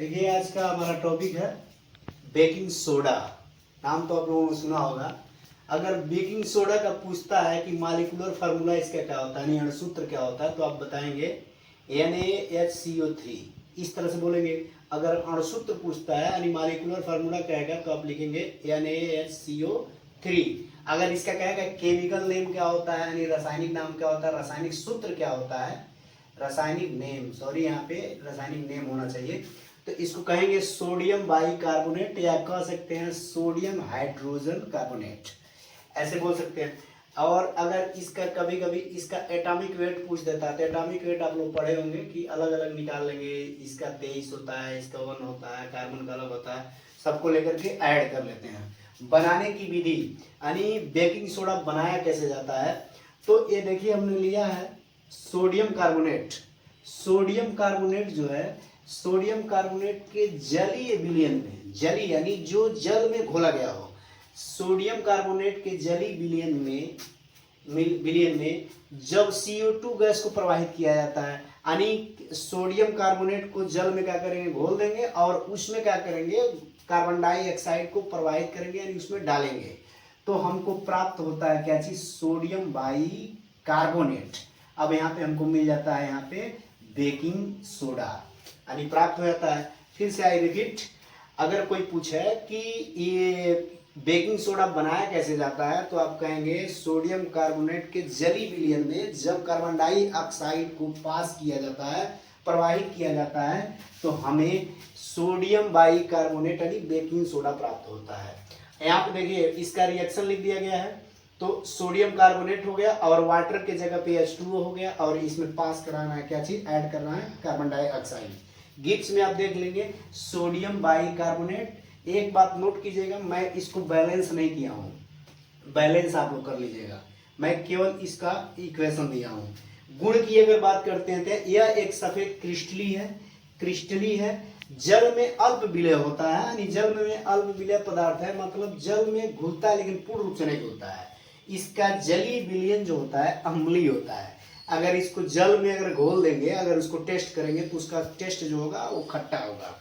देखिए आज का हमारा टॉपिक है बेकिंग सोडा। नाम तो आप लोगों ने सुना होगा। अगर बेकिंग सोडा का पूछता है कि मालिकुलर फार्मूला इसका क्या होता है, यानी अणुसूत्र क्या होता है, तो आप बताएंगे NaHCO3। इस तरह से बोलेंगे। अगर अणुसूत्र पूछता है यानी मालिकुलर फार्मूला कहेगा तो आप लिखेंगे NaHCO3। अगर इसका कहेगा केमिकल नेम क्या होता है यानी रासायनिक नाम क्या होता है, रासायनिक सूत्र क्या होता है, रासायनिक नेम, सॉरी यहाँ पे रासायनिक नेम होना चाहिए, तो इसको कहेंगे सोडियम बाइकार्बोनेट या कह सकते हैं सोडियम हाइड्रोजन कार्बोनेट, ऐसे बोल सकते हैं। और अगर इसका कभी कभी इसका एटॉमिक वेट पूछ देता है तो एटॉमिक वेट आप लोग पढ़े होंगे कि अलग अलग निकाल लेंगे। इसका 23 होता है, इसका 1 होता है, कार्बन का अलग होता है, सबको लेकर के ऐड कर लेते हैं। बनाने की विधि यानी बेकिंग सोडा बनाया कैसे जाता है, तो ये देखिए हमने लिया है सोडियम कार्बोनेट। सोडियम कार्बोनेट जो है, सोडियम कार्बोनेट के जलीय विलयन में, जली यानी जो जल में घोला गया हो, सोडियम कार्बोनेट के जलीय विलयन में जब CO2 गैस को प्रवाहित किया जाता है, यानी सोडियम कार्बोनेट को जल में क्या करेंगे, घोल देंगे और उसमें क्या करेंगे, कार्बन डाइऑक्साइड को प्रवाहित करेंगे यानी उसमें डालेंगे, तो हमको प्राप्त होता है क्या चीज, सोडियम बाइकार्बोनेट। अब यहाँ पे हमको मिल जाता है यहाँ पे बेकिंग सोडा यानी प्राप्त हो जाता है। फिर से आई रिपीट, अगर कोई पूछे कि ये बेकिंग सोडा बनाया कैसे जाता है तो आप कहेंगे सोडियम कार्बोनेट के जलीय विलयन में जब कार्बन डाइऑक्साइड को पास किया जाता है, प्रवाहित किया जाता है, तो हमें सोडियम बाइकार्बोनेट यानी बेकिंग सोडा प्राप्त होता है। यहाँ पे देखिए इसका रिएक्शन लिख दिया गया है, तो सोडियम कार्बोनेट हो गया और वाटर के जगह पे H2O हो गया और इसमें पास कराना है क्या चीज, ऐड करना है कार्बन डाइऑक्साइड। गिब्स में आप देख लेंगे सोडियम बाइकार्बोनेट। एक बात नोट कीजिएगा, मैं इसको बैलेंस नहीं किया हूँ, बैलेंस आप लोग कर लीजिएगा, मैं केवल इसका इक्वेशन दिया हूँ। गुण की अगर बात करते हैं तो यह एक सफेद क्रिस्टली है, जल में अल्प विलय होता है, यानी जल में अल्प विलय पदार्थ है, मतलब जल में घुलता है लेकिन पूर्ण रूप से नहीं घुलता है। इसका जलीय विलयन जो होता है अम्लीय होता है। अगर इसको जल में अगर घोल देंगे, अगर उसको टेस्ट करेंगे तो उसका टेस्ट जो होगा वो खट्टा होगा।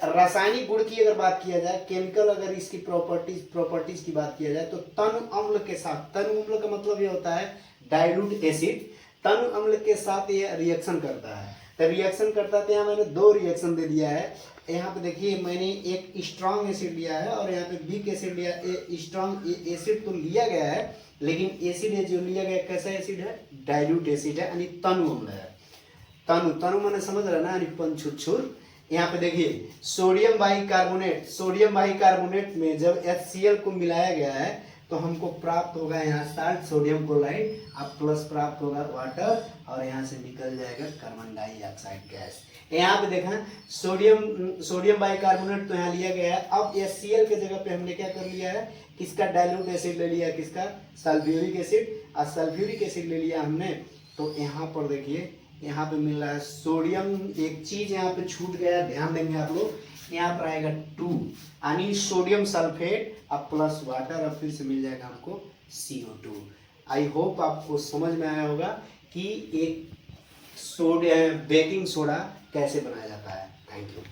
रासायनिक गुण की अगर बात किया जाए, केमिकल अगर इसकी प्रॉपर्टीज की बात किया जाए, तो तनु अम्ल के साथ, तनु अम्ल का मतलब ये होता है डाइल्यूट एसिड, तनु अम्ल के साथ ये रिएक्शन करता है। तो रिएक्शन करता है, तो यहाँ मैंने 2 रिएक्शन दे दिया है। यहाँ पे देखिए मैंने एक स्ट्रॉन्ग एसिड लिया है और यहाँ पे वीक एसिड लिया। स्ट्रॉन्ग एसिड तो लिया गया है लेकिन एसिड जो लिया गया कैसा एसिड है, डाइल्यूट एसिड है यानी तनु अम्ल है। तनु मैंने समझ रहा ना, यानी पंछुर। यहाँ पे देखिए सोडियम बाइकार्बोनेट में जब HCl को मिलाया गया है तो हमको प्राप्त होगा यहाँ साल्ट, सोडियम क्लोराइड, अब प्लस प्राप्त होगा वाटर और यहाँ से निकल जाएगा कार्बन डाइऑक्साइड गैस। यहाँ पे देखा सोडियम बाइकार्बोनेट तो यहाँ लिया गया है। अब HCl के जगह पे हमने क्या कर लिया है, किसका डाइल्यूट एसिड ले लिया, किसका सल्फ्यूरिक एसिड, और सल्फ्यूरिक एसिड ले लिया हमने। तो यहाँ पर देखिए यहाँ पे मिल रहा है सोडियम, एक चीज यहाँ पे छूट गया, ध्यान देंगे आप लोग, यहाँ पर आएगा 2 यानी सोडियम सल्फेट अब प्लस वाटर, और फिर से मिल जाएगा हमको CO2। आई होप आपको समझ में आया होगा कि एक बेकिंग सोडा कैसे बनाया जाता है। Thank you.